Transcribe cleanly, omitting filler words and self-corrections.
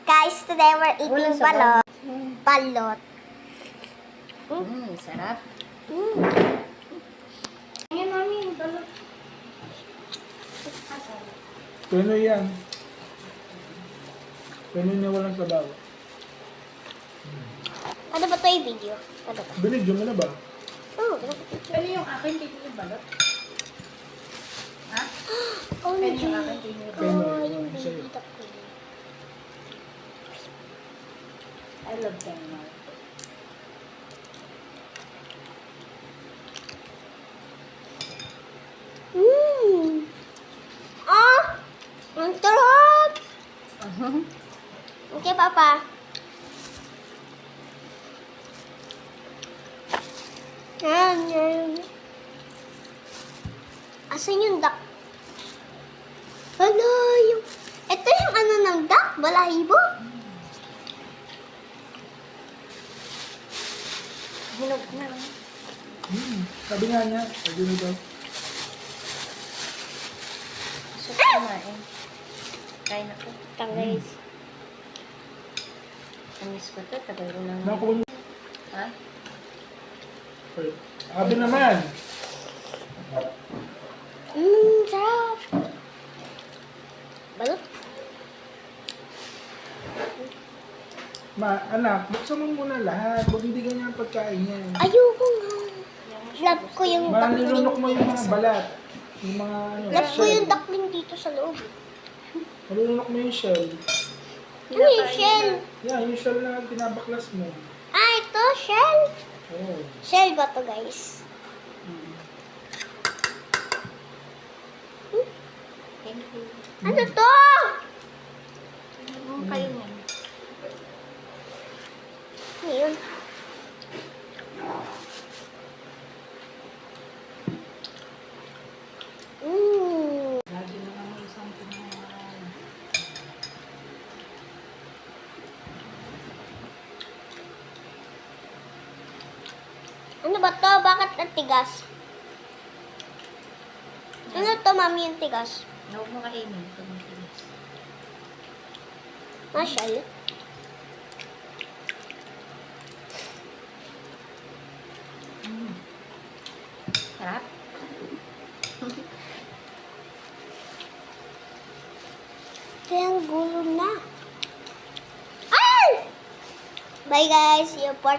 Guys, today we're Walang eating sabaw. balot. Balot. Sarap. Ayan, mami, balot. Pinoy yan. Pinoy na walang sabaw. Ano ba ito yung video? Ano ba? Binidyo mo na ba? Oh, Pero yung akin, hindi yung balot. Ha? oh, Pero G. yung akin, hindi yung Pinoy, Oh, yung sa'yo. baby duck ko. I love Denmark. Ah! Ang sarap! Okay, Papa. Yan. Asan yung duck? Hala, yung... Ito yung ano ng duck? Balahibo? Hinog na. Sabi nga niya, sabi na daw. Gusto ko kumain. Kain ako. Guys. Namiss ko to. Tagal ko lang. Naku, Ha? sabi naman. Sarap. Balot? Anak, buksan mo muna lahat. Huwag hindi ganyan ang pagkain yan. Ayoko nga. Love ko yung Manilunok mo yung mga duckling. balat. Yung mga ano, Love ko yung shell. duckling dito sa loob. Malulunok mo yung shell. Ano yung shell? Yan, yung shell na pinabaklas mo. Ah, ito, shell. Oo. Shell ba to, guys? Thank you. Ano to? Ano kayo niyan? Ngayon. Lagi na naman isang pinahan. Ano ba to? Bakit ang tigas? Ano to, mami, yung tigas? Huwag mo kainin. Tumitilis. Ah, shell? Sarap. Kaya ang gulo na. Ay! Bye, guys. See you part